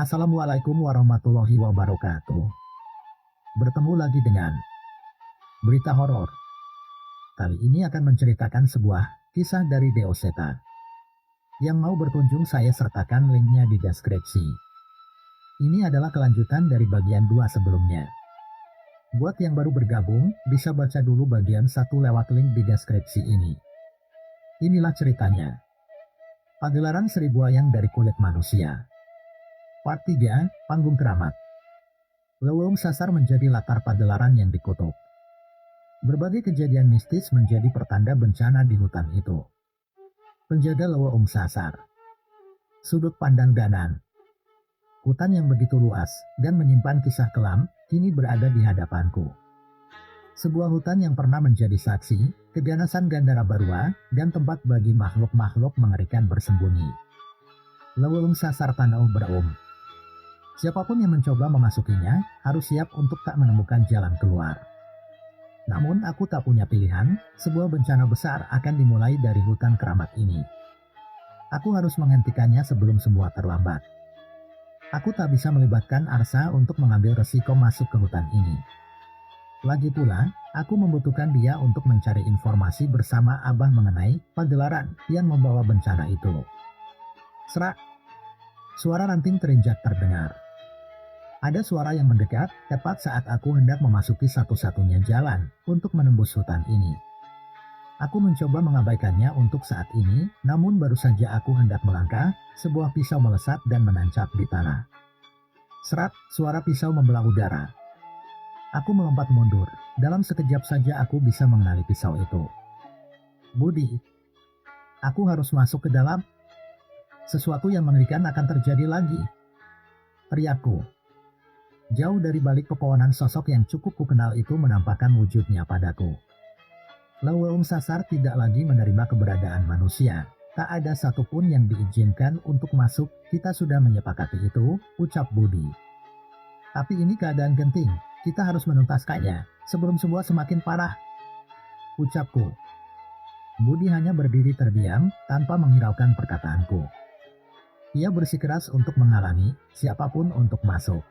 Assalamualaikum warahmatullahi wabarakatuh. Bertemu lagi dengan berita horor. Kali ini akan menceritakan sebuah kisah dari Deoseta. Yang mau berkunjung saya sertakan linknya di deskripsi. Ini adalah kelanjutan dari bagian 2 sebelumnya. Buat yang baru bergabung, bisa baca dulu bagian 1 lewat link di deskripsi ini. Inilah ceritanya. Pagelaran Seribu Wayang dari Kulit Manusia. Part 3, Panggung Keramat. Leuweung Sasar menjadi latar pagelaran yang dikutuk. Berbagai kejadian mistis menjadi pertanda bencana di hutan itu. Penjaga Leuweung Sasar. Sudut pandang Danan. Hutan yang begitu luas dan menyimpan kisah kelam, kini berada di hadapanku. Sebuah hutan yang pernah menjadi saksi, keganasan Gandara Barua, dan tempat bagi makhluk-makhluk mengerikan bersembunyi. Leuweung Sasar Tanau Beraum. Siapapun yang mencoba memasukinya, harus siap untuk tak menemukan jalan keluar. Namun aku tak punya pilihan, sebuah bencana besar akan dimulai dari hutan keramat ini. Aku harus menghentikannya sebelum semua terlambat. Aku tak bisa melibatkan Arsa untuk mengambil resiko masuk ke hutan ini. Lagi pula, aku membutuhkan dia untuk mencari informasi bersama Abah mengenai pagelaran yang membawa bencana itu. Serak. Suara ranting terinjak terdengar. Ada suara yang mendekat tepat saat aku hendak memasuki satu-satunya jalan untuk menembus hutan ini. Aku mencoba mengabaikannya untuk saat ini, namun baru saja aku hendak melangkah, sebuah pisau melesat dan menancap di tanah. Serat, suara pisau membelah udara. Aku melompat mundur. Dalam sekejap saja aku bisa mengenali pisau itu. Budi, aku harus masuk ke dalam. Sesuatu yang mengerikan akan terjadi lagi. Teriakku. Jauh dari balik pepohonan, sosok yang cukup kukenal itu menampakkan wujudnya padaku. Leuweung Sasar tidak lagi menerima keberadaan manusia. Tak ada satupun yang diizinkan untuk masuk, kita sudah menyepakati itu, ucap Budi. Tapi ini keadaan genting, kita harus menuntaskannya, sebelum semua semakin parah, ucapku. Budi hanya berdiri terdiam, tanpa menghiraukan perkataanku. Ia bersikeras untuk menghalangi siapapun untuk masuk.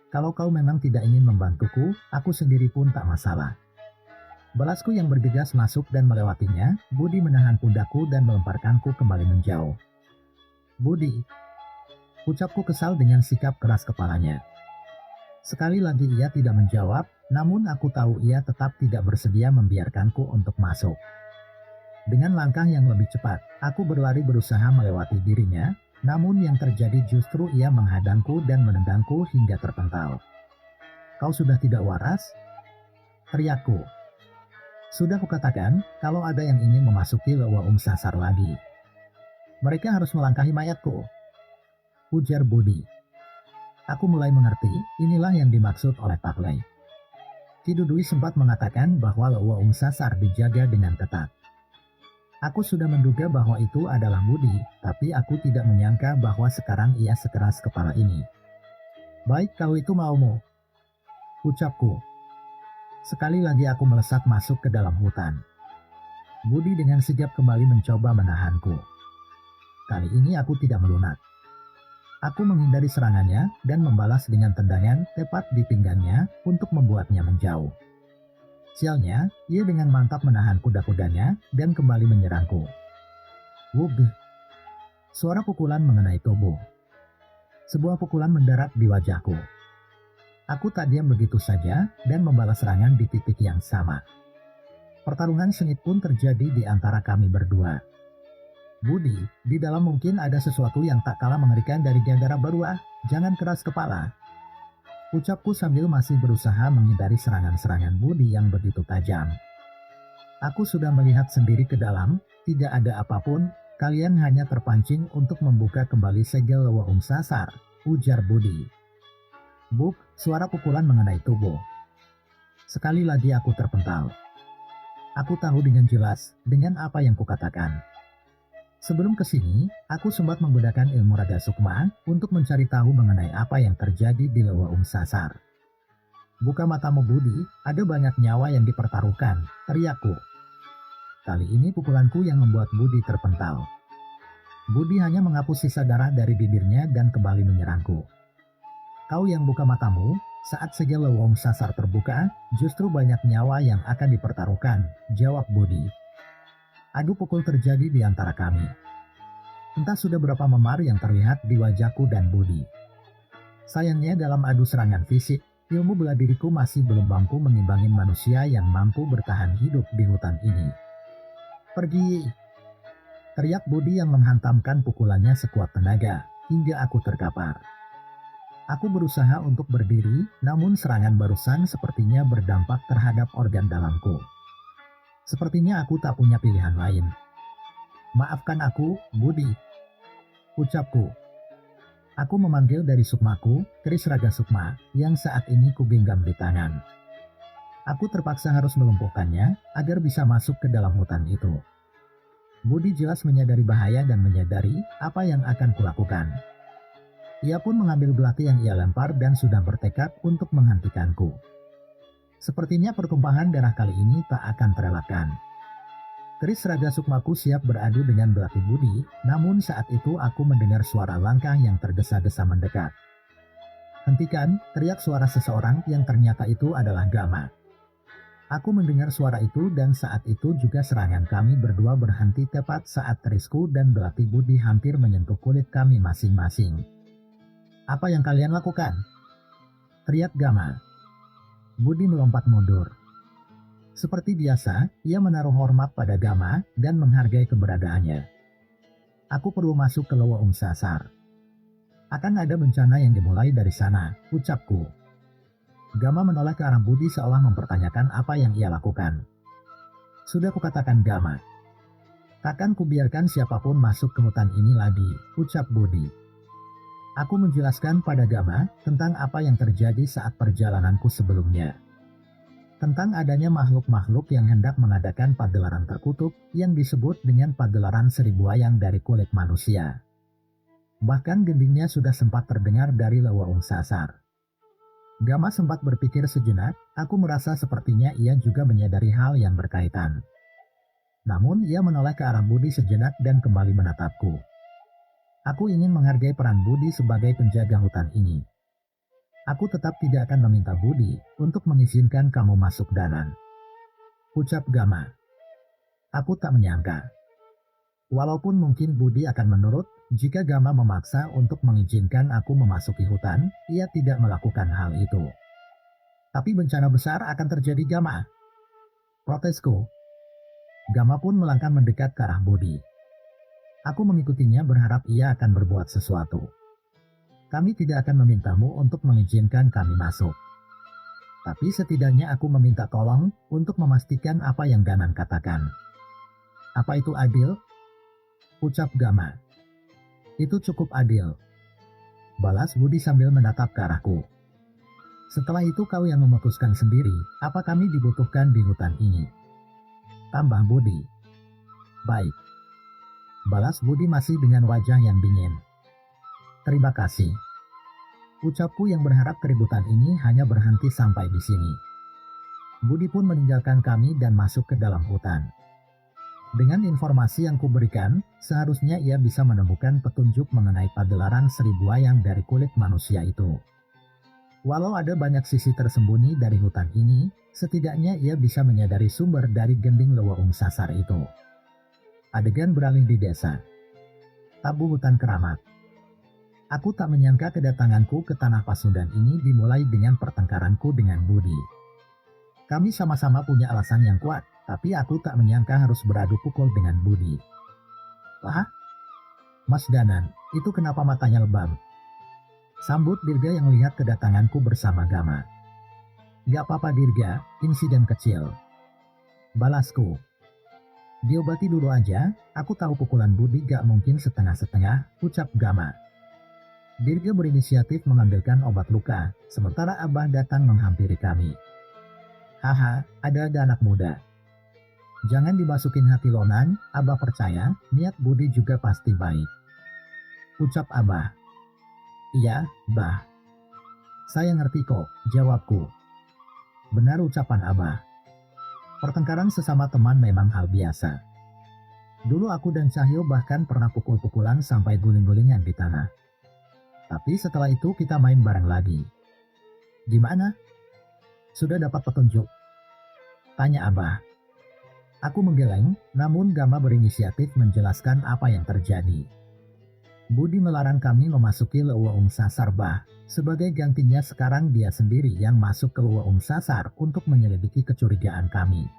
Kalau kau memang tidak ingin membantuku, aku sendiri pun tak masalah. Balasku yang bergegas masuk dan melewatinya, Budi menahan pundakku dan melemparkanku kembali menjauh. Budi, ucapku kesal dengan sikap keras kepalanya. Sekali lagi ia tidak menjawab, namun aku tahu ia tetap tidak bersedia membiarkanku untuk masuk. Dengan langkah yang lebih cepat, aku berlari berusaha melewati dirinya, namun yang terjadi justru ia menghadangku dan menendangku hingga terpental. Kau sudah tidak waras? Teriakku. Sudah kukatakan, kalau ada yang ingin memasuki Leuweung Sasar lagi, mereka harus melangkahi mayatku, ujar Budi. Aku mulai mengerti, inilah yang dimaksud oleh Pak Lei. Ki Dudui sempat mengatakan bahwa Leuweung Sasar dijaga dengan ketat. Aku sudah menduga bahwa itu adalah Budi, tapi aku tidak menyangka bahwa sekarang ia sekeras kepala ini. Baik kalau itu maumu, ucapku. Sekali lagi aku melesat masuk ke dalam hutan. Budi dengan sigap kembali mencoba menahanku. Kali ini aku tidak melunak. Aku menghindari serangannya dan membalas dengan tendangan tepat di pinggangnya untuk membuatnya menjauh. Sialnya, ia dengan mantap menahan kuda-kudanya dan kembali menyerangku. Wug! Suara pukulan mengenai tubuh. Sebuah pukulan mendarat di wajahku. Aku tak diam begitu saja dan membalas serangan di titik yang sama. Pertarungan sengit pun terjadi di antara kami berdua. Budi, di dalam mungkin ada sesuatu yang tak kalah mengerikan dari Gandara Barua. Jangan keras kepala, ucapku sambil masih berusaha menghindari serangan-serangan Budi yang begitu tajam. Aku sudah melihat sendiri ke dalam, tidak ada apapun, kalian hanya terpancing untuk membuka kembali segel Leuweung Sasar, ujar Budi. Buk, suara pukulan mengenai tubuh. Sekali lagi aku terpental. Aku tahu dengan jelas dengan apa yang kukatakan. Sebelum kesini, aku sempat menggunakan ilmu Raga Sukma untuk mencari tahu mengenai apa yang terjadi di Leuweung Sasar. Buka matamu Budi, ada banyak nyawa yang dipertaruhkan, teriakku. Kali ini pukulanku yang membuat Budi terpental. Budi hanya menghapus sisa darah dari bibirnya dan kembali menyerangku. Kau yang buka matamu, saat segala lowong sasar terbuka, justru banyak nyawa yang akan dipertaruhkan, jawab Budi. Adu pukul terjadi di antara kami. Entah sudah berapa memar yang terlihat di wajahku dan Budi. Sayangnya dalam adu serangan fisik, ilmu bela diriku masih belum mampu mengimbangi manusia yang mampu bertahan hidup di hutan ini. Pergi! Teriak Budi yang menghantamkan pukulannya sekuat tenaga, hingga aku terkapar. Aku berusaha untuk berdiri, namun serangan barusan sepertinya berdampak terhadap organ dalamku. Sepertinya aku tak punya pilihan lain. Maafkan aku, Budi, ucapku. Aku memanggil dari sukmaku, keris raga sukma, yang saat ini kugenggam di tangan. Aku terpaksa harus melumpuhkannya, agar bisa masuk ke dalam hutan itu. Budi jelas menyadari bahaya dan menyadari apa yang akan kulakukan. Ia pun mengambil belati yang ia lempar dan sudah bertekad untuk menghentikanku. Sepertinya pertumpahan darah kali ini tak akan terelakkan. Keris raga sukmaku siap beradu dengan belati Budi, namun saat itu aku mendengar suara langkah yang tergesa-gesa mendekat. Hentikan, teriak suara seseorang yang ternyata itu adalah Gama. Aku mendengar suara itu dan saat itu juga serangan kami berdua berhenti tepat saat kerisku dan belati Budi hampir menyentuh kulit kami masing-masing. Apa yang kalian lakukan? Teriak Gama. Budi melompat mundur. Seperti biasa, ia menaruh hormat pada Gama dan menghargai keberadaannya. Aku perlu masuk ke Lowong Sasar. Akan ada bencana yang dimulai dari sana, ucapku. Gama menoleh ke arah Budi seolah mempertanyakan apa yang ia lakukan. Sudah kukatakan Gama. Takkan kubiarkan siapapun masuk ke hutan ini lagi, ucap Budi. Aku menjelaskan pada Gama tentang apa yang terjadi saat perjalananku sebelumnya. Tentang adanya makhluk-makhluk yang hendak mengadakan pagelaran terkutuk yang disebut dengan pagelaran seribu wayang dari kulit manusia. Bahkan gendingnya sudah sempat terdengar dari Lowong Sasar. Gama sempat berpikir sejenak, aku merasa sepertinya ia juga menyadari hal yang berkaitan. Namun ia menoleh ke arah Budi sejenak dan kembali menatapku. Aku ingin menghargai peran Budi sebagai penjaga hutan ini. Aku tetap tidak akan meminta Budi untuk mengizinkan kamu masuk danan, ucap Gama. Aku tak menyangka. Walaupun mungkin Budi akan menurut jika Gama memaksa untuk mengizinkan aku memasuki hutan, ia tidak melakukan hal itu. Tapi bencana besar akan terjadi Gama, protesku. Gama pun melangkah mendekat ke arah Budi. Aku mengikutinya berharap ia akan berbuat sesuatu. Kami tidak akan memintamu untuk mengizinkan kami masuk. Tapi setidaknya aku meminta tolong untuk memastikan apa yang Danan katakan. Apa itu adil? Ucap Gama. Itu cukup adil, balas Budi sambil menatap ke arahku. Setelah itu kau yang memutuskan sendiri apa kami dibutuhkan di hutan ini, tambah Budi. Baik, balas Budi masih dengan wajah yang dingin. Terima kasih, ucapku yang berharap keributan ini hanya berhenti sampai di sini. Budi pun meninggalkan kami dan masuk ke dalam hutan. Dengan informasi yang kuberikan, seharusnya ia bisa menemukan petunjuk mengenai pagelaran seribu wayang dari kulit manusia itu. Walau ada banyak sisi tersembunyi dari hutan ini, setidaknya ia bisa menyadari sumber dari gending Lowong Sasar itu. Adegan beralih di desa. Tabu hutan keramat. Aku tak menyangka kedatanganku ke tanah Pasundan ini dimulai dengan pertengkaranku dengan Budi. Kami sama-sama punya alasan yang kuat, tapi aku tak menyangka harus beradu pukul dengan Budi. Wah, Mas Danan, itu kenapa matanya lebam? Sambut Dirga yang melihat kedatanganku bersama Gama. Gak apa-apa Dirga, insiden kecil, balasku. Diobati dulu aja, aku tahu pukulan Budi gak mungkin setengah-setengah, ucap Gama. Dirga berinisiatif mengambilkan obat luka, sementara Abah datang menghampiri kami. Haha, ada anak muda. Jangan dimasukin hati Lonan, Abah percaya, niat Budi juga pasti baik, ucap Abah. Iya, Bah. Saya ngerti kok, jawabku. Benar ucapan Abah. Pertengkaran sesama teman memang hal biasa. Dulu aku dan Cahyo bahkan pernah pukul-pukulan sampai guling-gulingan di tanah. Tapi setelah itu kita main bareng lagi. Gimana? Sudah dapat petunjuk? Tanya Abah. Aku menggeleng, namun Gama berinisiatif menjelaskan apa yang terjadi. Budi melarang kami memasuki Leuweung Sasar Bah. Sebagai gantinya sekarang dia sendiri yang masuk ke Leuweung Sasar untuk menyelidiki kecurigaan kami.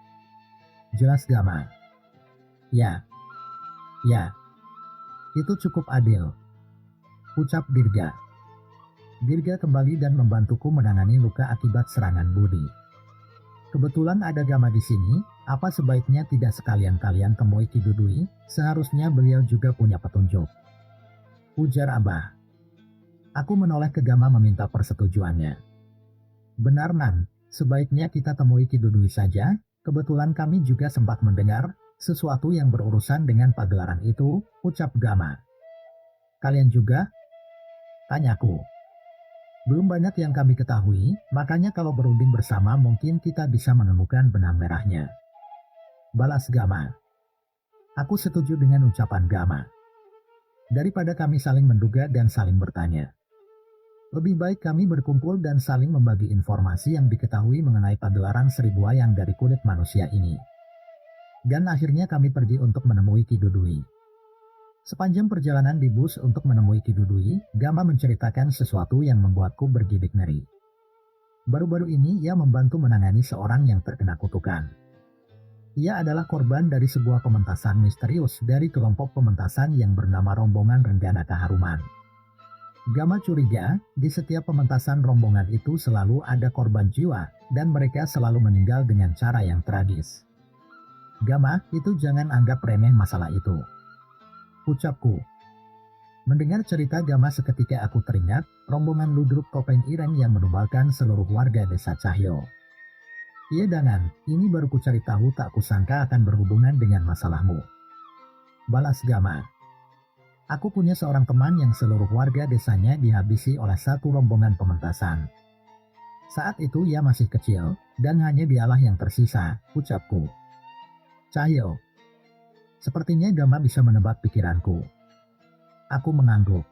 Jelas Gama? Ya, ya, itu cukup adil. Ucap Dirga. Dirga kembali dan membantuku menangani luka akibat serangan Budi. Kebetulan ada Gama di sini, apa sebaiknya tidak sekalian kalian temui Ki Dudui? Seharusnya beliau juga punya petunjuk. Ujar Abah. Aku menoleh ke Gama meminta persetujuannya. Benar Nan, sebaiknya kita temui Ki Dudui saja. Kebetulan kami juga sempat mendengar sesuatu yang berurusan dengan pagelaran itu, ucap Gama. Kalian juga? Tanyaku. Belum banyak yang kami ketahui, makanya kalau berunding bersama mungkin kita bisa menemukan benang merahnya. Balas Gama. Aku setuju dengan ucapan Gama. Daripada kami saling menduga dan saling bertanya. Lebih baik kami berkumpul dan saling membagi informasi yang diketahui mengenai pagelaran seribu wayang dari kulit manusia ini. Dan akhirnya kami pergi untuk menemui Ki Dudui. Sepanjang perjalanan di bus untuk menemui Ki Dudui, Gama menceritakan sesuatu yang membuatku bergidik ngeri. Baru-baru ini ia membantu menangani seorang yang terkena kutukan. Ia adalah korban dari sebuah pementasan misterius dari kelompok pementasan yang bernama Rombongan Renggana Kaharuman. Gama curiga, di setiap pementasan rombongan itu selalu ada korban jiwa, dan mereka selalu meninggal dengan cara yang tragis. Gama, itu jangan anggap remeh masalah itu. Ucapku. Mendengar cerita Gama seketika aku teringat, rombongan ludruk Kopeng Ireng yang menumbalkan seluruh warga desa Cahyo. Iya Dangan, ini baru ku cari tahu tak kusangka akan berhubungan dengan masalahmu. Balas Gama. Aku punya seorang teman yang seluruh warga desanya dihabisi oleh satu rombongan pementasan. Saat itu ia masih kecil, dan hanya dialah yang tersisa, ucapku. Cahyo. Sepertinya Gama bisa menebak pikiranku. Aku mengangguk.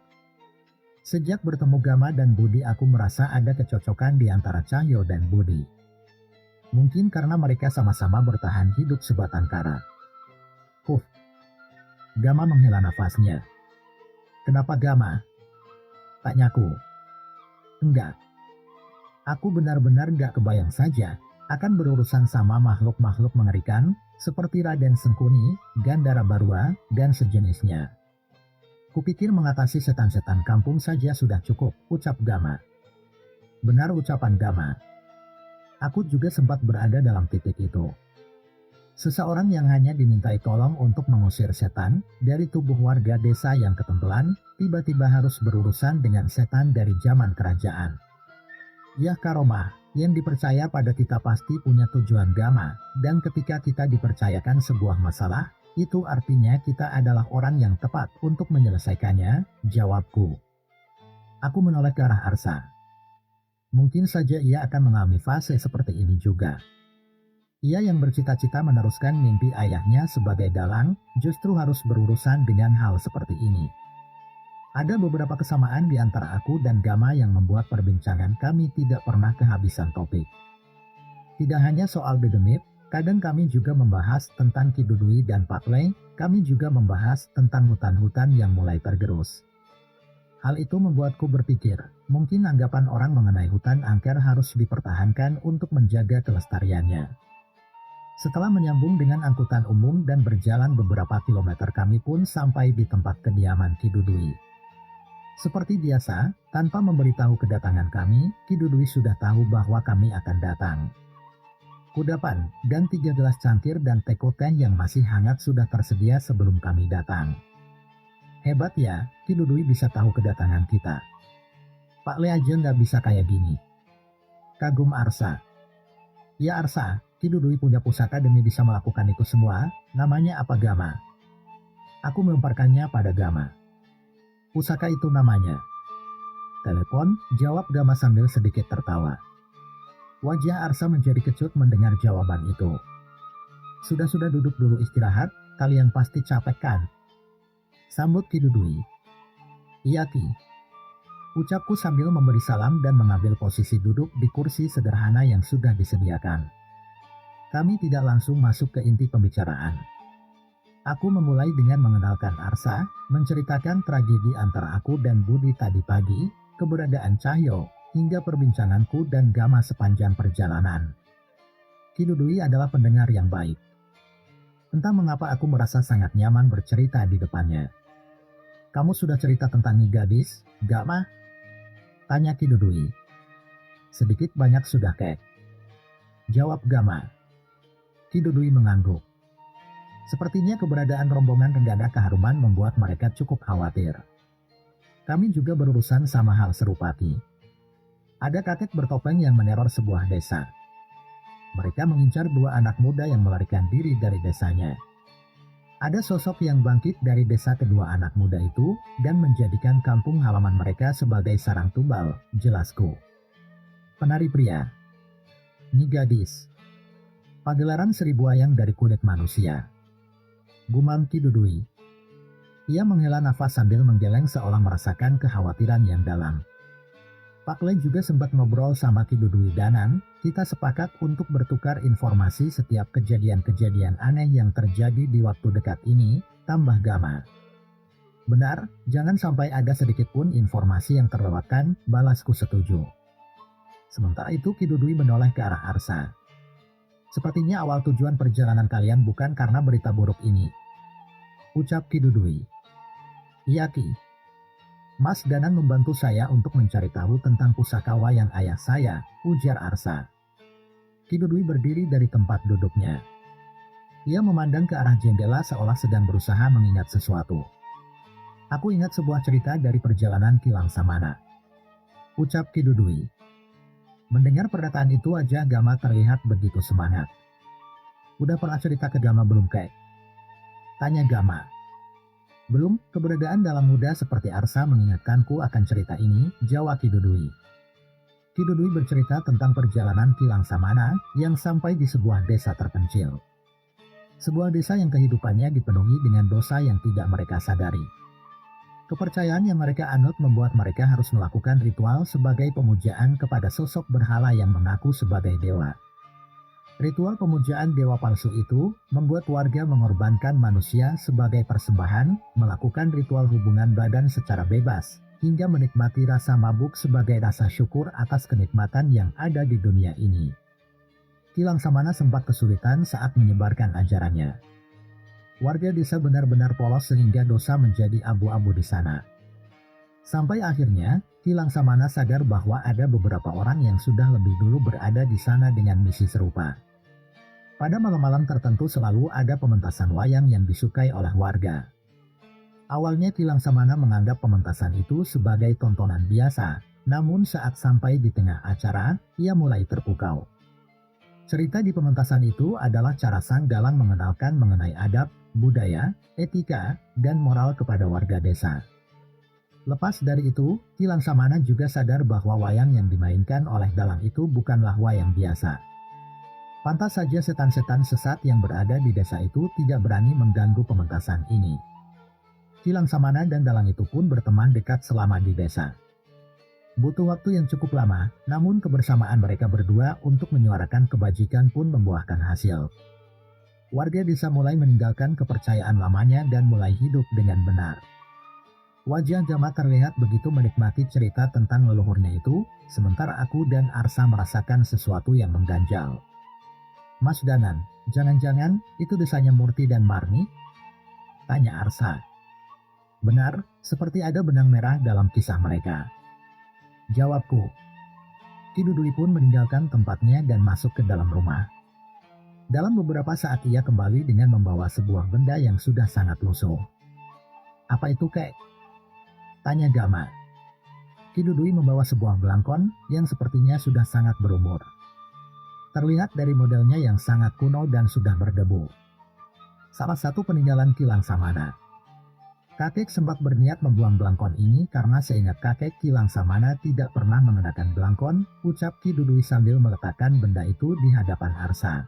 Sejak bertemu Gama dan Budi aku merasa ada kecocokan di antara Cahyo dan Budi. Mungkin karena mereka sama-sama bertahan hidup sebatang kara. Gama menghela nafasnya. Kenapa Gama? Tanyaku. Enggak. Aku benar-benar gak kebayang saja akan berurusan sama makhluk-makhluk mengerikan seperti Raden Sengkuni, Gandara Barua, dan sejenisnya. Kupikir mengatasi setan-setan kampung saja sudah cukup, ucap Gama. Benar ucapan Gama. Aku juga sempat berada dalam titik itu. Seseorang yang hanya dimintai tolong untuk mengusir setan dari tubuh warga desa yang ketempelan, tiba-tiba harus berurusan dengan setan dari zaman kerajaan. Ya karomah, yang dipercaya pada kita pasti punya tujuan Gama, dan ketika kita dipercayakan sebuah masalah, itu artinya kita adalah orang yang tepat untuk menyelesaikannya, jawabku. Aku menoleh ke arah Arsa. Mungkin saja ia akan mengalami fase seperti ini juga. Ia yang bercita-cita meneruskan mimpi ayahnya sebagai dalang, justru harus berurusan dengan hal seperti ini. Ada beberapa kesamaan di antara aku dan Gama yang membuat perbincangan kami tidak pernah kehabisan topik. Tidak hanya soal dedemit, kadang kami juga membahas tentang Ki Dudui dan Pak Lei, kami juga membahas tentang hutan-hutan yang mulai tergerus. Hal itu membuatku berpikir, mungkin anggapan orang mengenai hutan angker harus dipertahankan untuk menjaga kelestariannya. Setelah menyambung dengan angkutan umum dan berjalan beberapa kilometer kami pun sampai di tempat kediaman Ki Dudui. Seperti biasa, tanpa memberitahu kedatangan kami, Ki Dudui sudah tahu bahwa kami akan datang. Kudapan dan 3 gelas cangkir dan teko teh yang masih hangat sudah tersedia sebelum kami datang. Hebat ya, Ki Dudui bisa tahu kedatangan kita. Pak Le aja nggak bisa kayak gini. Kagum Arsa. Ya Arsa, Ki Dudui punya pusaka demi bisa melakukan itu semua, namanya apa Gama? Aku melemparkannya pada Gama. Pusaka itu namanya. Telepon, jawab Gama sambil sedikit tertawa. Wajah Arsa menjadi kecut mendengar jawaban itu. Sudah duduk dulu istirahat, kalian pasti capek kan? Sambut Ki Dudui. Iya Ki. Ucapku sambil memberi salam dan mengambil posisi duduk di kursi sederhana yang sudah disediakan. Kami tidak langsung masuk ke inti pembicaraan. Aku memulai dengan mengenalkan Arsa, menceritakan tragedi antara aku dan Budi tadi pagi, keberadaan Cahyo, hingga perbincanganku dan Gama sepanjang perjalanan. Ki Dudui adalah pendengar yang baik. Entah mengapa aku merasa sangat nyaman bercerita di depannya. Kamu sudah cerita tentang Nyi Gadis, Gama? Tanya Ki Dudui. Sedikit banyak sudah kek. Jawab Gama. Ki Dudui mengangguk. Sepertinya keberadaan rombongan Renggana Keharuman membuat mereka cukup khawatir. Kami juga berurusan sama hal serupa Ki. Ada kakek bertopeng yang meneror sebuah desa. Mereka mengincar 2 anak muda yang melarikan diri dari desanya. Ada sosok yang bangkit dari desa kedua anak muda itu dan menjadikan kampung halaman mereka sebagai sarang tumbal, jelasku. Penari pria. Nyi Gadis. Pagelaran seribu wayang dari kulit manusia. Gumam Ki Dudui. Ia menghela nafas sambil menggeleng seolah merasakan kekhawatiran yang dalam. Pak Le juga sempat ngobrol sama Ki Dudui Danan, kita sepakat untuk bertukar informasi setiap kejadian-kejadian aneh yang terjadi di waktu dekat ini, tambah Gama. Benar, jangan sampai ada sedikit pun informasi yang terlewatkan, balasku setuju. Sementara itu Ki Dudui menoleh ke arah Arsa. Sepertinya awal tujuan perjalanan kalian bukan karena berita buruk ini. Ucap Ki Dudui. Iya Ki. Mas Danan membantu saya untuk mencari tahu tentang pusaka wayang ayah saya, ujar Arsa. Ki Dudui berdiri dari tempat duduknya. Ia memandang ke arah jendela seolah sedang berusaha mengingat sesuatu. Aku ingat sebuah cerita dari perjalanan Kilang Samana. Ucap Ki Dudui. Mendengar perkataan itu wajah Gama terlihat begitu semangat. Udah pernah cerita ke Gama belum kek? Tanya Gama. Belum, keberadaan dalam muda seperti Arsa mengingatkanku akan cerita ini, jawab Ki Dudui. Ki Dudui bercerita tentang perjalanan Kilang Samana yang sampai di sebuah desa terpencil. Sebuah desa yang kehidupannya dipenuhi dengan dosa yang tidak mereka sadari. Kepercayaan yang mereka anut membuat mereka harus melakukan ritual sebagai pemujaan kepada sosok berhala yang mengaku sebagai dewa. Ritual pemujaan dewa palsu itu membuat warga mengorbankan manusia sebagai persembahan, melakukan ritual hubungan badan secara bebas, hingga menikmati rasa mabuk sebagai rasa syukur atas kenikmatan yang ada di dunia ini. Kilang Samana sempat kesulitan saat menyebarkan ajarannya. Warga desa benar-benar polos sehingga dosa menjadi abu-abu di sana. Sampai akhirnya, Kilang Samana sadar bahwa ada beberapa orang yang sudah lebih dulu berada di sana dengan misi serupa. Pada malam-malam tertentu selalu ada pementasan wayang yang disukai oleh warga. Awalnya Kilang Samana menganggap pementasan itu sebagai tontonan biasa, namun saat sampai di tengah acara, ia mulai terpukau. Cerita di pementasan itu adalah cara sang dalang mengenalkan mengenai adab, budaya, etika, dan moral kepada warga desa. Lepas dari itu, Kilang Samana juga sadar bahwa wayang yang dimainkan oleh dalang itu bukanlah wayang biasa. Pantas saja setan-setan sesat yang berada di desa itu tidak berani mengganggu pementasan ini. Kilang Samana dan dalang itu pun berteman dekat selama di desa. Butuh waktu yang cukup lama, namun kebersamaan mereka berdua untuk menyuarakan kebajikan pun membuahkan hasil. Warga desa mulai meninggalkan kepercayaan lamanya dan mulai hidup dengan benar. Wajah Gama terlihat begitu menikmati cerita tentang leluhurnya itu, sementara aku dan Arsa merasakan sesuatu yang mengganjal. Mas Danan, jangan-jangan itu desanya Murti dan Marni? Tanya Arsa. Benar, seperti ada benang merah dalam kisah mereka. Jawabku. Ki Dudui pun meninggalkan tempatnya dan masuk ke dalam rumah. Dalam beberapa saat ia kembali dengan membawa sebuah benda yang sudah sangat lusuh. Apa itu kek? Tanya Gama. Ki Dudui membawa sebuah belangkon yang sepertinya sudah sangat berumur. Terlihat dari modelnya yang sangat kuno dan sudah berdebu. Salah satu peninggalan Kilang Samana. Kakek sempat berniat membuang belangkon ini karena seingat kakek Kilang Samana tidak pernah mengenakan belangkon, ucap Ki Dudui sambil meletakkan benda itu di hadapan Arsa.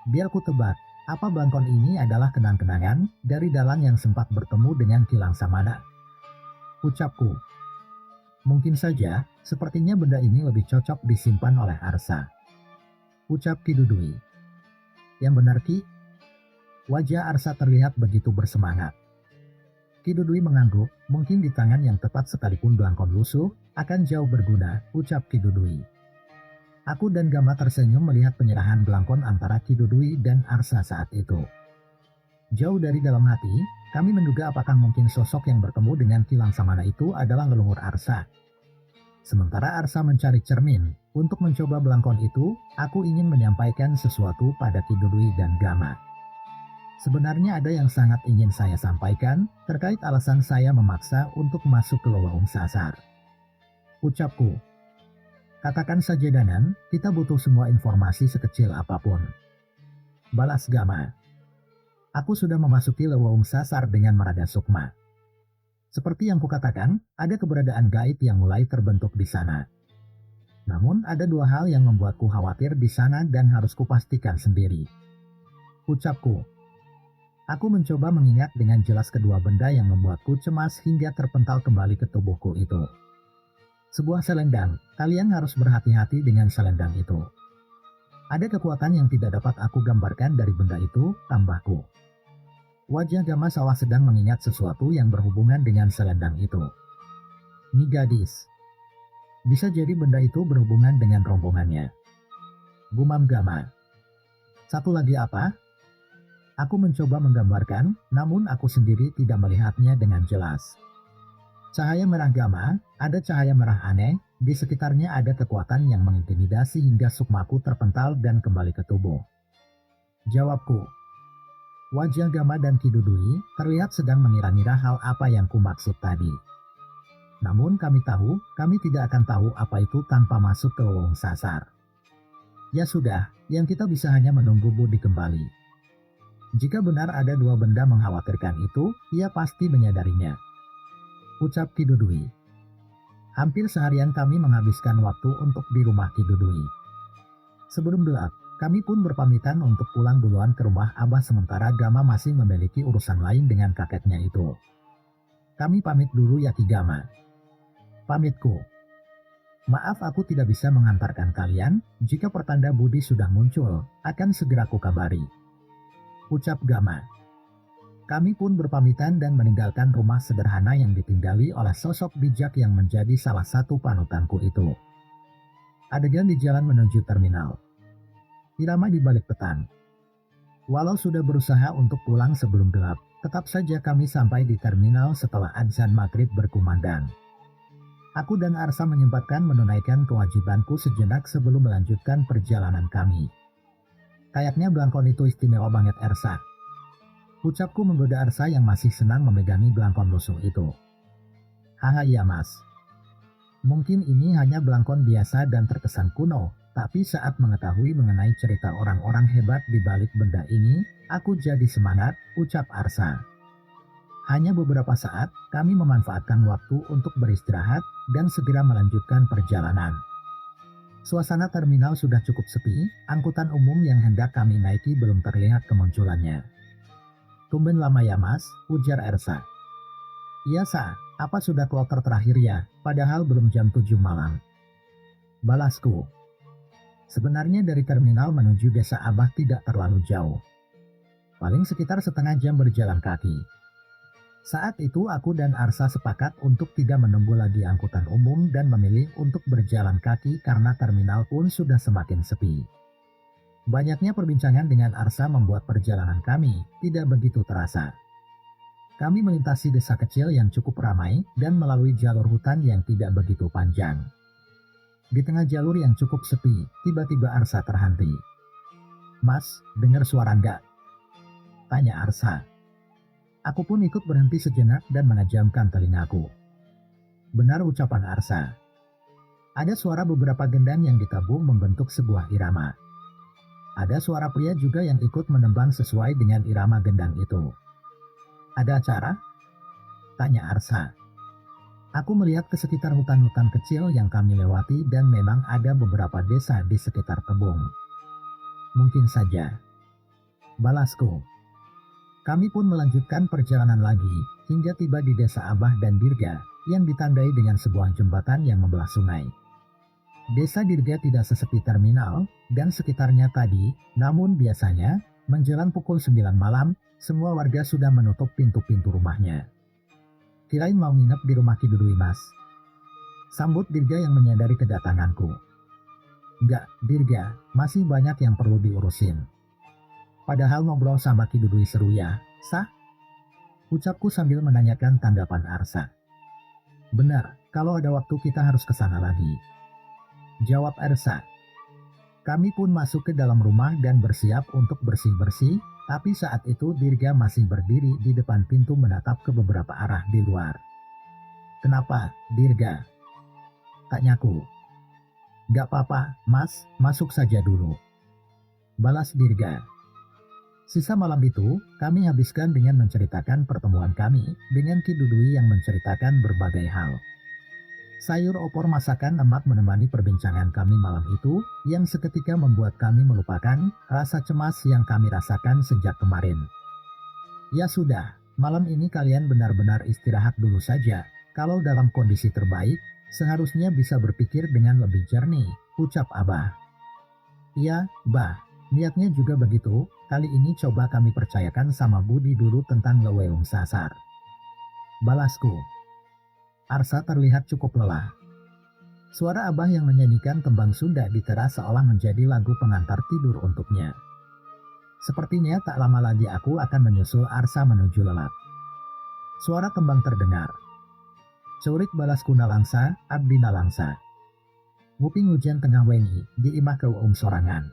Biar ku tebak, Apa belangkon ini adalah kenang-kenangan dari dalang yang sempat bertemu dengan Kilang Samana? Ucapku. Mungkin saja, sepertinya benda ini lebih cocok disimpan oleh Arsa. Ucap Ki Dudui. Yang benar Ki? Wajah Arsa terlihat begitu bersemangat. Ki Dudui mengangguk, mungkin di tangan yang tepat sekalipun belangkon lusuh, akan jauh berguna, ucap Ki Dudui. Aku dan Gama tersenyum melihat penyerahan belangkon antara Ki Dudui dan Arsa saat itu. Jauh dari dalam hati, kami menduga apakah mungkin sosok yang bertemu dengan Kilang Samana itu adalah leluhur Arsa. Sementara Arsa mencari cermin, untuk mencoba belangkon itu, aku ingin menyampaikan sesuatu pada Ki Dudui dan Gama. Sebenarnya ada yang sangat ingin saya sampaikan terkait alasan saya memaksa untuk masuk ke lowong sasar. Ucapku. Katakan saja Danan, kita butuh semua informasi sekecil apapun. Balas Gama. Aku sudah memasuki lowong sasar dengan Marada Sukma. Seperti yang kukatakan, ada keberadaan gaib yang mulai terbentuk di sana. Namun ada dua hal yang membuatku khawatir di sana dan harus kupastikan sendiri. Ucapku. Aku mencoba mengingat dengan jelas kedua benda yang membuatku cemas hingga terpental kembali ke tubuhku itu. Sebuah selendang, kalian harus berhati-hati dengan selendang itu. Ada kekuatan yang tidak dapat aku gambarkan dari benda itu, tambahku. Wajah Gama seolah sedang mengingat sesuatu yang berhubungan dengan selendang itu. Ni gadis. Bisa jadi benda itu berhubungan dengan rombongannya. Gumam Gama. Satu lagi apa? Aku mencoba menggambarkan, namun aku sendiri tidak melihatnya dengan jelas. Cahaya merah Gama, ada cahaya merah aneh, di sekitarnya ada kekuatan yang mengintimidasi hingga sukmaku terpental dan kembali ke tubuh. Jawabku. Wajah Gama dan Ki Dudui terlihat sedang mengira-ngira hal apa yang kumaksud tadi. Namun kami tahu, kami tidak akan tahu apa itu tanpa masuk ke lowong sasar. Ya sudah, yang kita bisa hanya menunggu Budi kembali. Jika benar ada dua benda mengkhawatirkan itu, ia pasti menyadarinya. Ucap Ki Dudui. Hampir seharian kami menghabiskan waktu untuk di rumah Ki Dudui. Sebelum gelap, kami pun berpamitan untuk pulang duluan ke rumah Abah sementara Gama masih memiliki urusan lain dengan kakeknya itu. Kami pamit dulu ya Ki Gama. Pamitku. Maaf aku tidak bisa mengantarkan kalian, jika pertanda budi sudah muncul, akan segera kukabari. Ucap Gama. Kami pun berpamitan dan meninggalkan rumah sederhana yang ditinggali oleh sosok bijak yang menjadi salah satu panutanku itu. Adegan di jalan menuju terminal. Irama di balik petang. Walau sudah berusaha untuk pulang sebelum gelap, tetap saja kami sampai di terminal setelah adzan maghrib berkumandang. Aku dan Arsa menyempatkan menunaikan kewajibanku sejenak sebelum melanjutkan perjalanan kami. Kayaknya belangkon itu istimewa banget Arsa. Ucapku menggoda Arsa yang masih senang memegangi belangkon lusuh itu. Haha iya mas. Mungkin ini hanya belangkon biasa dan terkesan kuno, tapi saat mengetahui mengenai cerita orang-orang hebat di balik benda ini, aku jadi semangat, ucap Arsa. Hanya beberapa saat, kami memanfaatkan waktu untuk beristirahat dan segera melanjutkan perjalanan. Suasana terminal sudah cukup sepi, angkutan umum yang hendak kami naiki belum terlihat kemunculannya. Tumben lama ya mas, ujar Ersa. Iya sa, apa sudah kloter terakhir ya, padahal belum jam 7 malam. Balasku. Sebenarnya dari terminal menuju desa Abah tidak terlalu jauh. Paling sekitar setengah jam berjalan kaki. Saat itu aku dan Arsa sepakat untuk tidak menunggu lagi angkutan umum dan memilih untuk berjalan kaki karena terminal pun sudah semakin sepi. Banyaknya perbincangan dengan Arsa membuat perjalanan kami tidak begitu terasa. Kami melintasi desa kecil yang cukup ramai dan melalui jalur hutan yang tidak begitu panjang. Di tengah jalur yang cukup sepi, tiba-tiba Arsa terhenti. Mas, dengar suara enggak? Tanya Arsa. Aku pun ikut berhenti sejenak dan menajamkan telingaku. Benar ucapan Arsa. Ada suara beberapa gendang yang ditabung membentuk sebuah irama. Ada suara pria juga yang ikut menembang sesuai dengan irama gendang itu. Ada acara? Tanya Arsa. Aku melihat ke sekitar hutan-hutan kecil yang kami lewati dan memang ada beberapa desa di sekitar Tebung. Mungkin saja. balasku. Kami pun melanjutkan perjalanan lagi, hingga tiba di desa Abah dan Dirga, yang ditandai dengan sebuah jembatan yang membelah sungai. Desa Dirga tidak sesepi terminal, dan sekitarnya tadi, namun biasanya, menjelang pukul 9 malam, semua warga sudah menutup pintu-pintu rumahnya. Kirain mau nginep di rumah Ki Dudui, Mas. Sambut Dirga yang menyadari kedatanganku. Enggak, Dirga, masih banyak yang perlu diurusin. Padahal ngobrol sama Ki Dudui seru ya, sah? Ucapku sambil menanyakan tanggapan Arsa. Benar, kalau ada waktu kita harus ke sana lagi. Jawab Arsa. Kami pun masuk ke dalam rumah dan bersiap untuk bersih-bersih, tapi saat itu Dirga masih berdiri di depan pintu menatap ke beberapa arah di luar. Kenapa, Dirga? Tanyaku. Gak apa-apa, Mas, masuk saja dulu. Balas Dirga. Sisa malam itu, kami habiskan dengan menceritakan pertemuan kami dengan Ki Dudui yang menceritakan berbagai hal. Sayur opor masakan emak menemani perbincangan kami malam itu, yang seketika membuat kami melupakan rasa cemas yang kami rasakan sejak kemarin. Ya sudah, malam ini kalian benar-benar istirahat dulu saja. Kalau dalam kondisi terbaik, seharusnya bisa berpikir dengan lebih jernih, ucap Abah. Iya, Bah. Niatnya juga begitu, kali ini coba kami percayakan sama Budi dulu tentang Leweung Sasar. Balasku. Arsa terlihat cukup lelah. Suara Abah yang menyanyikan tembang Sunda di teras seolah menjadi lagu pengantar tidur untuknya. Sepertinya tak lama lagi aku akan menyusul Arsa menuju lelap. Suara tembang terdengar. Curik balasku nalangsa, abdi nalangsa. Nguping hujan tengah wengi, di imah keuung sorangan.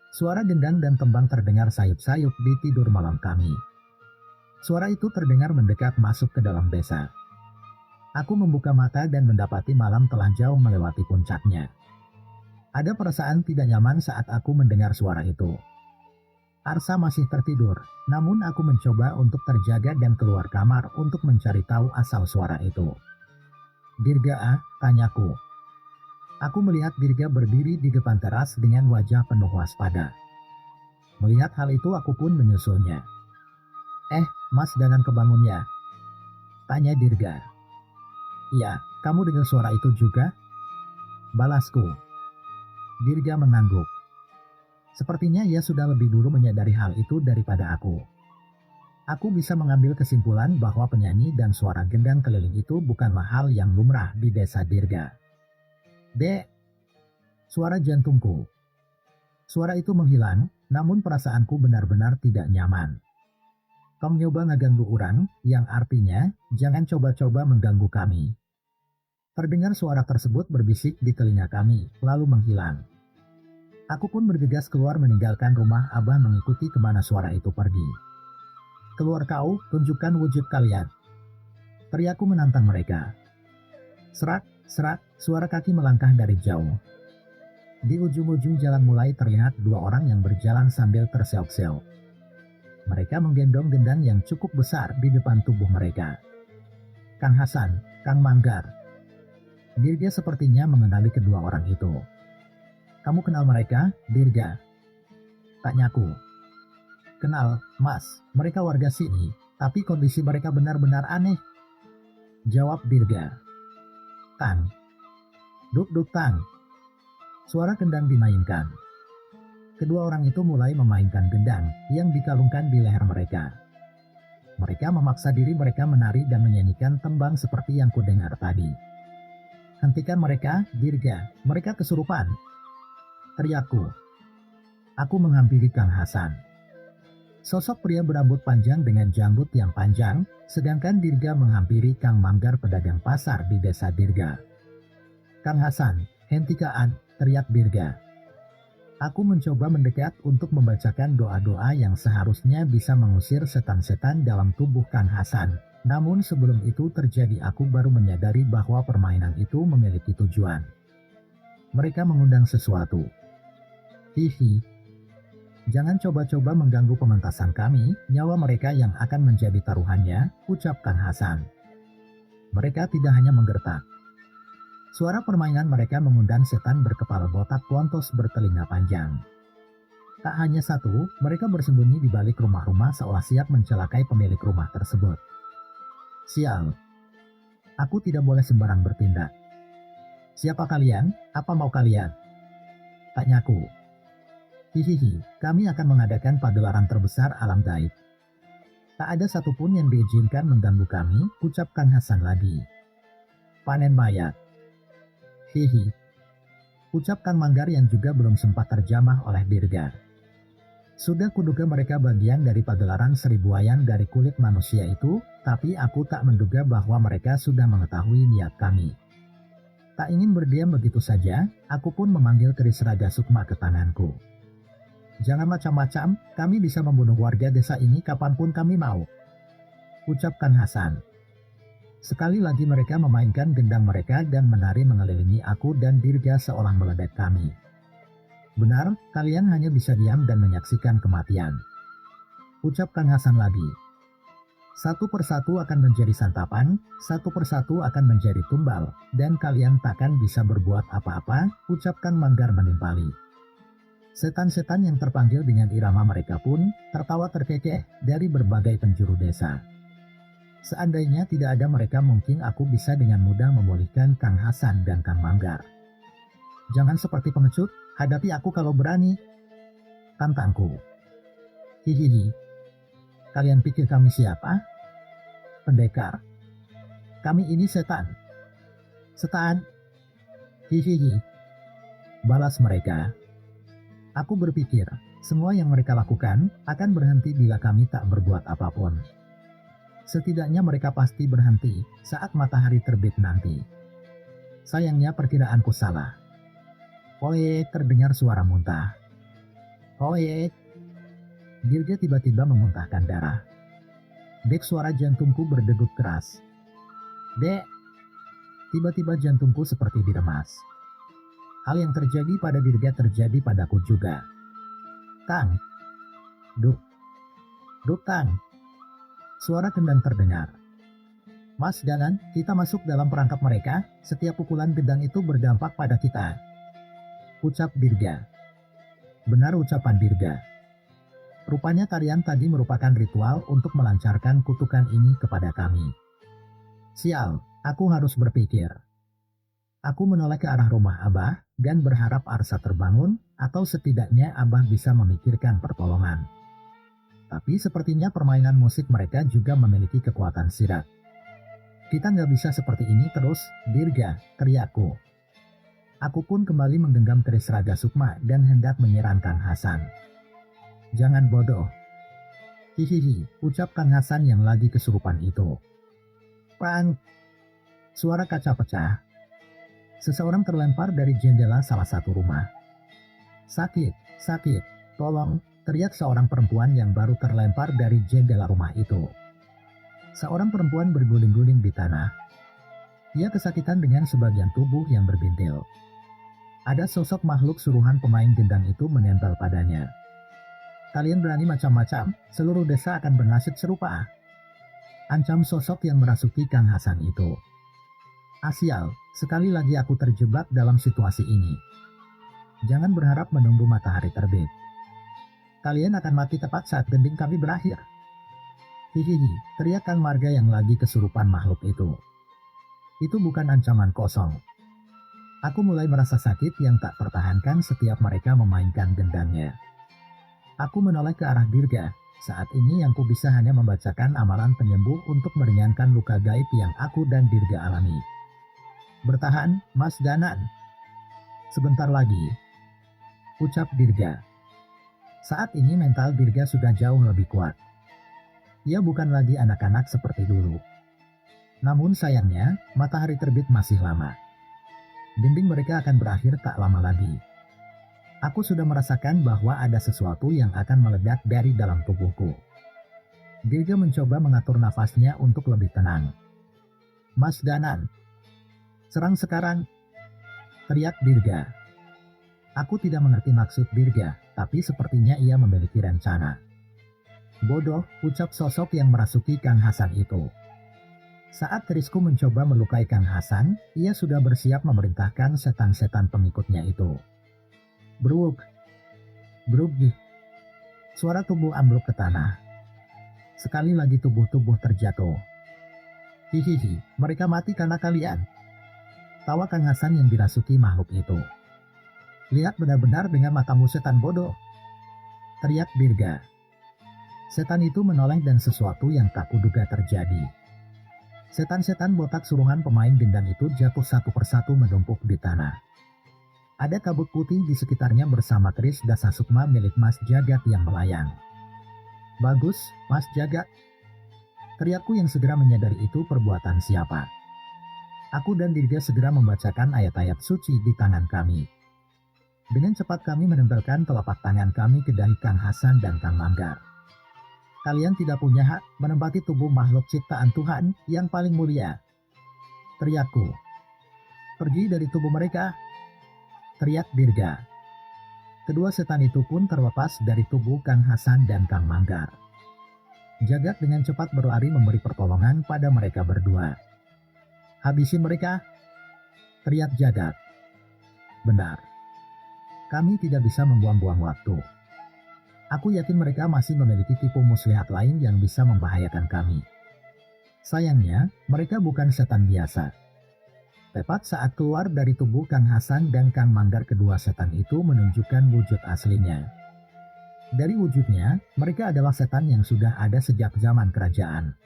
Suara gendang dan tembang terdengar sayup-sayup di tidur malam kami. Suara itu terdengar mendekat masuk ke dalam desa. Aku membuka mata dan mendapati malam telah jauh melewati puncaknya. Ada perasaan tidak nyaman saat aku mendengar suara itu. Arsa masih tertidur, namun aku mencoba untuk terjaga dan keluar kamar untuk mencari tahu asal suara itu. Dirga, tanyaku. Aku melihat Dirga berdiri di depan teras dengan wajah penuh waspada. Melihat hal itu aku pun menyusulnya. Mas jangan kebangun ya? Tanya Dirga. Iya, kamu dengar suara itu juga? Balasku. Dirga mengangguk. Sepertinya ia sudah lebih dulu menyadari hal itu daripada aku. Aku bisa mengambil kesimpulan bahwa penyanyi dan suara gendang keliling itu bukanlah hal yang lumrah di desa Dirga. Dek, suara jantungku. Suara itu menghilang, namun perasaanku benar-benar tidak nyaman. Tong nyoba ngeganggu orang, yang artinya, jangan coba-coba mengganggu kami. Terdengar suara tersebut berbisik di telinga kami, lalu menghilang. Aku pun bergegas keluar meninggalkan rumah Abah mengikuti kemana suara itu pergi. Keluar kau, tunjukkan wujud kalian. Teriakku menantang mereka. Serak, serak, suara kaki melangkah dari jauh. Di ujung-ujung jalan mulai terlihat dua orang yang berjalan sambil terseok-seok. Mereka menggendong gendang yang cukup besar di depan tubuh mereka. Kang Hasan, Kang Manggar. Dirga sepertinya mengenali kedua orang itu. Kamu kenal mereka, Dirga? Tanyaku. Kenal, Mas, mereka warga sini, tapi kondisi mereka benar-benar aneh. Jawab Dirga. Tang. Duk-duk tang. Suara gendang dimainkan. Kedua orang itu mulai memainkan gendang yang dikalungkan di leher mereka. Mereka memaksa diri mereka menari dan menyanyikan tembang seperti yang kudengar tadi. Hentikan mereka, Dirga, mereka kesurupan. Teriakku. Aku menghampiri Kang Hasan. Sosok pria berambut panjang dengan janggut yang panjang, sedangkan Dirga menghampiri Kang Manggar pedagang pasar di desa Dirga. Kang Hasan, hentikaan, teriak Dirga. Aku mencoba mendekat untuk membacakan doa-doa yang seharusnya bisa mengusir setan-setan dalam tubuh Kang Hasan. Namun sebelum itu terjadi aku baru menyadari bahwa permainan itu memiliki tujuan. Mereka mengundang sesuatu. Hihi. Jangan coba-coba mengganggu pementasan kami, nyawa mereka yang akan menjadi taruhannya, ucap Kang Hasan. Mereka tidak hanya menggertak. Suara permainan mereka mengundang setan berkepala botak lontos bertelinga panjang. Tak hanya satu, mereka bersembunyi di balik rumah-rumah seolah siap mencelakai pemilik rumah tersebut. Sial, aku tidak boleh sembarang bertindak. Siapa kalian? Apa mau kalian? Tanyaku. Hihihi, kami akan mengadakan pagelaran terbesar alam gaib. Tak ada satupun yang diizinkan mengganggu kami, ucapkan Hasan lagi. Panen mayat. Hihi. Ucapkan Manggar yang juga belum sempat terjamah oleh Dirga. Sudah kuduga mereka bagian dari pagelaran seribu wayang dari kulit manusia itu, tapi aku tak menduga bahwa mereka sudah mengetahui niat kami. Tak ingin berdiam begitu saja, aku pun memanggil keris Raga Sukma ke tanganku. Jangan macam-macam, kami bisa membunuh warga desa ini kapanpun kami mau. Ucapkan Hasan. Sekali lagi mereka memainkan gendang mereka dan menari mengelilingi aku dan Dirga seolah meledek kami. Benar, kalian hanya bisa diam dan menyaksikan kematian. Ucapkan Hasan lagi. Satu persatu akan menjadi santapan, satu persatu akan menjadi tumbal, dan kalian takkan bisa berbuat apa-apa, ucapkan Manggar menimpali. Setan-setan yang terpanggil dengan irama mereka pun tertawa terkekeh dari berbagai penjuru desa. Seandainya tidak ada mereka mungkin aku bisa dengan mudah memulihkan Kang Hasan dan Kang Manggar. Jangan seperti pengecut, hadapi aku kalau berani. Tantangku. Hihihi. Kalian pikir kami siapa? Pendekar. Kami ini setan. Setan. Hihihi. Balas mereka. Aku berpikir, semua yang mereka lakukan akan berhenti bila kami tak berbuat apapun. Setidaknya mereka pasti berhenti saat matahari terbit nanti. Sayangnya perkiraanku salah. Oye, terdengar suara muntah. Oye. Dirga tiba-tiba memuntahkan darah. Dek, suara jantungku berdegup keras. Dek. Tiba-tiba jantungku seperti diremas. Hal yang terjadi pada Dirga terjadi padaku juga. Tang. Duk. Duk tang. Suara kendang terdengar. Mas Danan, kita masuk dalam perangkap mereka, setiap pukulan gendang itu berdampak pada kita. Ucap Dirga. Benar ucapan Dirga. Rupanya tarian tadi merupakan ritual untuk melancarkan kutukan ini kepada kami. Sial, aku harus berpikir. Aku menoleh ke arah rumah Abah dan berharap Arsa terbangun atau setidaknya Abah bisa memikirkan pertolongan. Tapi sepertinya permainan musik mereka juga memiliki kekuatan sirat. Kita nggak bisa seperti ini terus, Dirga, teriakku. Aku pun kembali menggenggam keris Raga Sukma dan hendak menyerang Kang Hasan. Jangan bodoh. Hihihi, ucapkan Hasan yang lagi kesurupan itu. Pang! Suara kaca pecah. Seseorang terlempar dari jendela salah satu rumah. Sakit, sakit, tolong, teriak seorang perempuan yang baru terlempar dari jendela rumah itu. Seorang perempuan berguling-guling di tanah. Ia kesakitan dengan sebagian tubuh yang berbintil. Ada sosok makhluk suruhan pemain gendang itu menempel padanya. Kalian berani macam-macam, seluruh desa akan bernasib serupa. Ancam sosok yang merasuki Kang Hasan itu. Asial, sekali lagi aku terjebak dalam situasi ini. Jangan berharap menunggu matahari terbit. Kalian akan mati tepat saat gending kami berakhir. Hihihi, teriak Kang Marga yang lagi kesurupan makhluk itu. Itu bukan ancaman kosong. Aku mulai merasa sakit yang tak tertahankan setiap mereka memainkan gendangnya. Aku menoleh ke arah Dirga. Saat ini yang ku bisa hanya membacakan amalan penyembuh untuk meringankan luka gaib yang aku dan Dirga alami. Bertahan, Mas Danan. Sebentar lagi. Ucap Dirga. Saat ini mental Dirga sudah jauh lebih kuat. Ia bukan lagi anak-anak seperti dulu. Namun sayangnya, matahari terbit masih lama. Dinding mereka akan berakhir tak lama lagi. Aku sudah merasakan bahwa ada sesuatu yang akan meledak dari dalam tubuhku. Dirga mencoba mengatur nafasnya untuk lebih tenang. Mas Danan. Serang sekarang. Teriak Dirga. Aku tidak mengerti maksud Dirga, tapi sepertinya ia memiliki rencana. Bodoh, ucap sosok yang merasuki Kang Hasan itu. Saat kerisku mencoba melukai Kang Hasan, ia sudah bersiap memerintahkan setan-setan pengikutnya itu. Bruk, bruk, Suara tubuh ambruk ke tanah. Sekali lagi tubuh-tubuh terjatuh. Hihihi, mereka mati karena kalian. Tawa Kang Hasan yang dirasuki makhluk itu. Lihat benar-benar dengan matamu setan bodoh. Teriak Dirga. Setan itu menoleh dan sesuatu yang tak kuduga terjadi. Setan-setan botak suruhan pemain gendang itu jatuh satu persatu menumpuk di tanah. Ada kabut putih di sekitarnya bersama keris Dasasukma milik Mas Jagat yang melayang. Bagus, Mas Jagat. Teriakku yang segera menyadari itu perbuatan siapa. Aku dan Dirga segera membacakan ayat-ayat suci di tangan kami. Dengan cepat kami menempelkan telapak tangan kami ke dahi Kang Hasan dan Kang Manggar. Kalian tidak punya hak menempati tubuh makhluk ciptaan Tuhan yang paling mulia. Teriakku. Pergi dari tubuh mereka. Teriak Dirga. Kedua setan itu pun terlepas dari tubuh Kang Hasan dan Kang Manggar. Jagat dengan cepat berlari memberi pertolongan pada mereka berdua. Habisi mereka. Teriak Jagat. Benar. Kami tidak bisa membuang-buang waktu. Aku yakin mereka masih memiliki tipu muslihat lain yang bisa membahayakan kami. Sayangnya, mereka bukan setan biasa. Tepat saat keluar dari tubuh Kang Hasan dan Kang Manggar, kedua setan itu menunjukkan wujud aslinya. Dari wujudnya, mereka adalah setan yang sudah ada sejak zaman kerajaan.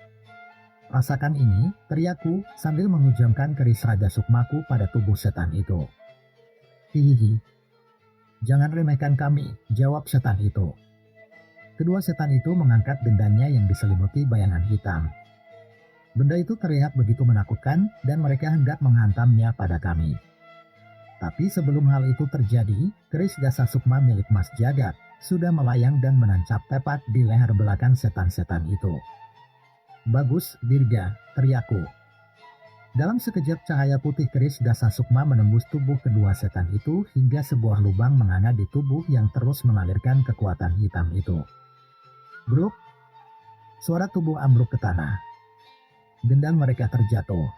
Rasakan ini, teriakku sambil menghujamkan keris Raja Sukmaku pada tubuh setan itu. Hihihi. Jangan remehkan kami, jawab setan itu. Kedua setan itu mengangkat dendanya yang diselimuti bayangan hitam. Benda itu terlihat begitu menakutkan dan mereka hendak menghantamnya pada kami. Tapi sebelum hal itu terjadi, keris Dasasukma milik Mas Jagat sudah melayang dan menancap tepat di leher belakang setan-setan itu. Bagus, Dirga, teriakku. Dalam sekejap cahaya putih keris Dasasukma menembus tubuh kedua setan itu hingga sebuah lubang menganga di tubuh yang terus mengalirkan kekuatan hitam itu. Bruk! Suara tubuh ambruk ke tanah. Gendang mereka terjatuh.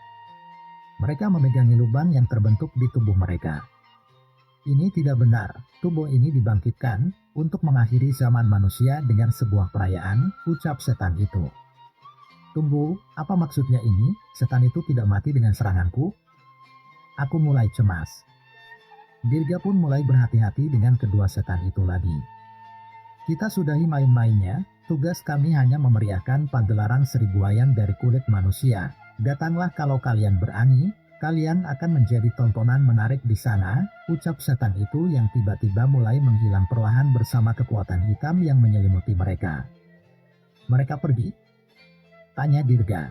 Mereka memegangi lubang yang terbentuk di tubuh mereka. Ini tidak benar, tubuh ini dibangkitkan untuk mengakhiri zaman manusia dengan sebuah perayaan, ucap setan itu. Tunggu, apa maksudnya ini? Setan itu tidak mati dengan seranganku? Aku mulai cemas. Dirga pun mulai berhati-hati dengan kedua setan itu lagi. Kita sudahi main-mainnya, tugas kami hanya memeriahkan pagelaran seribuayan dari kulit manusia. Datanglah kalau kalian berani, kalian akan menjadi tontonan menarik di sana, ucap setan itu yang tiba-tiba mulai menghilang perlahan bersama kekuatan hitam yang menyelimuti mereka. Mereka pergi? Tanya Dirga.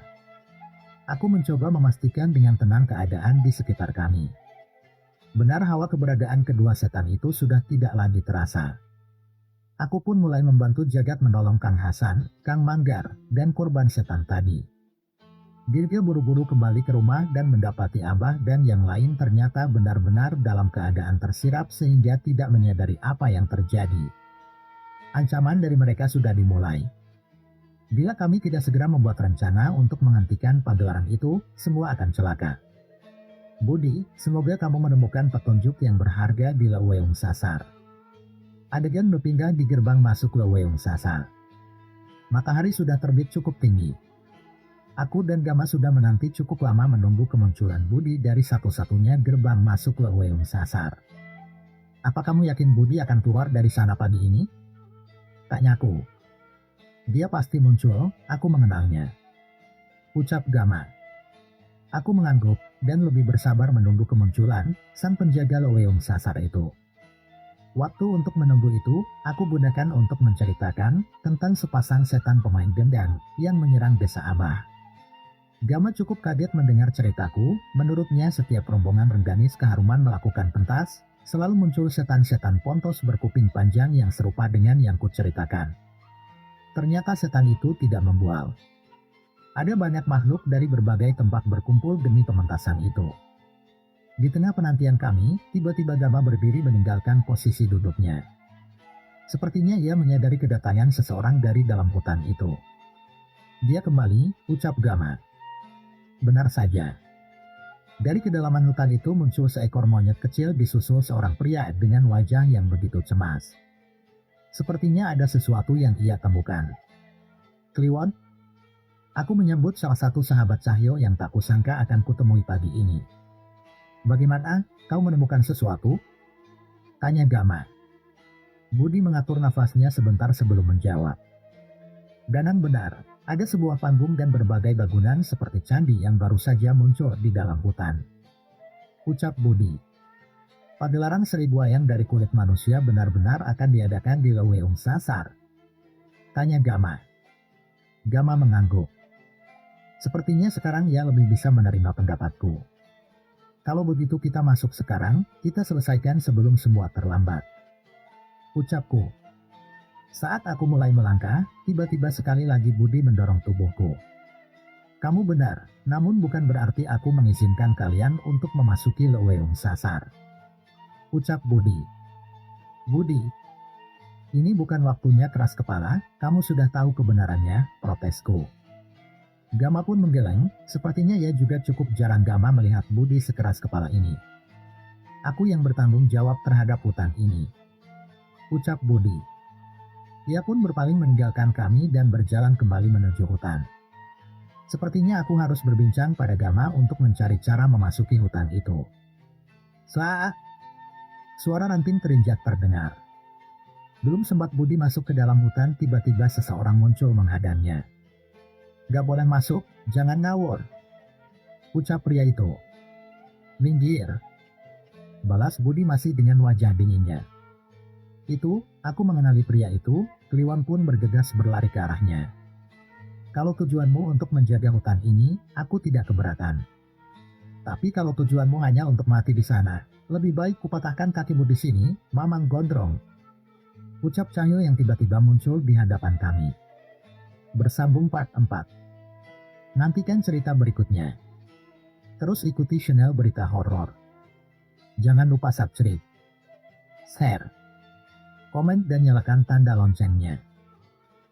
Aku mencoba memastikan dengan tenang keadaan di sekitar kami. Benar hawa keberadaan kedua setan itu sudah tidak lagi terasa. Aku pun mulai membantu Jagat menolong Kang Hasan, Kang Manggar, dan korban setan tadi. Dirga buru-buru kembali ke rumah dan mendapati Abah dan yang lain ternyata benar-benar dalam keadaan tersirap sehingga tidak menyadari apa yang terjadi. Ancaman dari mereka sudah dimulai. Bila kami tidak segera membuat rencana untuk menghentikan pagelaran itu, semua akan celaka. Budi, semoga kamu menemukan petunjuk yang berharga di Leuweung Sasar. Adegan berpindah di gerbang masuk Leuweung Sasar. Matahari sudah terbit cukup tinggi. Aku dan Gama sudah menanti cukup lama menunggu kemunculan Budi dari satu-satunya gerbang masuk Leuweung Sasar. Apa kamu yakin Budi akan keluar dari sana pagi ini? Tanyaku. Dia pasti muncul, aku mengenalnya. Ucap Gama. Aku mengangguk dan lebih bersabar menunggu kemunculan sang penjaga Leuweung Sasar itu. Waktu untuk menunggu itu, aku gunakan untuk menceritakan tentang sepasang setan pemain gendang yang menyerang desa Abah. Gama cukup kaget mendengar ceritaku, menurutnya setiap rombongan Rengganis Keharuman melakukan pentas, selalu muncul setan-setan pontos berkuping panjang yang serupa dengan yang kuceritakan. Ternyata setan itu tidak membual. Ada banyak makhluk dari berbagai tempat berkumpul demi pementasan itu. Di tengah penantian kami, tiba-tiba Gama berdiri meninggalkan posisi duduknya. Sepertinya ia menyadari kedatangan seseorang dari dalam hutan itu. Dia kembali, ucap Gama. Benar saja. Dari kedalaman hutan itu muncul seekor monyet kecil disusul seorang pria dengan wajah yang begitu cemas. Sepertinya ada sesuatu yang ia temukan. Kliwon, aku menyambut salah satu sahabat Cahyo yang tak kusangka akan kutemui pagi ini. Bagaimana, kau menemukan sesuatu? Tanya Gama. Budi mengatur nafasnya sebentar sebelum menjawab. Danang benar, ada sebuah panggung dan berbagai bangunan seperti candi yang baru saja muncul di dalam hutan. Ucap Budi. Pagelaran seribu wayang dari kulit manusia benar-benar akan diadakan di Leweung Sasar. Tanya Gama. Gama mengangguk. Sepertinya sekarang ia lebih bisa menerima pendapatku. Kalau begitu kita masuk sekarang, kita selesaikan sebelum semua terlambat. Ucapku. Saat aku mulai melangkah, tiba-tiba sekali lagi Budi mendorong tubuhku. Kamu benar, namun bukan berarti aku mengizinkan kalian untuk memasuki Leweung Sasar. Ucap Budi. Budi, ini bukan waktunya keras kepala, kamu sudah tahu kebenarannya, protesku. Gama pun menggeleng, sepertinya ia juga cukup jarang Gama melihat Budi sekeras kepala ini. Aku yang bertanggung jawab terhadap hutan ini. Ucap Budi. Ia pun berpaling meninggalkan kami dan berjalan kembali menuju hutan. Sepertinya aku harus berbincang pada Gama untuk mencari cara memasuki hutan itu. Suara ranting terinjak terdengar. Belum sempat Budi masuk ke dalam hutan, tiba-tiba seseorang muncul menghadangnya. Gak boleh masuk, jangan ngawur. Ucap pria itu. Minggir. Balas Budi masih dengan wajah dinginnya. Itu, aku mengenali pria itu, Kliwon pun bergegas berlari ke arahnya. Kalau tujuanmu untuk menjaga hutan ini, aku tidak keberatan. Tapi kalau tujuanmu hanya untuk mati di sana, lebih baik kupatahkan kakimu di sini, Mamang Gondrong. Ucap Cahyo yang tiba-tiba muncul di hadapan kami. Bersambung part 4. Nantikan cerita berikutnya. Terus ikuti channel Berita Horor. Jangan lupa subscribe, share, komen dan nyalakan tanda loncengnya.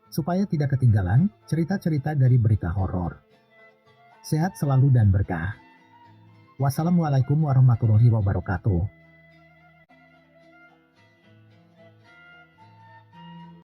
Supaya tidak ketinggalan cerita-cerita dari Berita Horor. Sehat selalu dan berkah. Wassalamualaikum warahmatullahi wabarakatuh.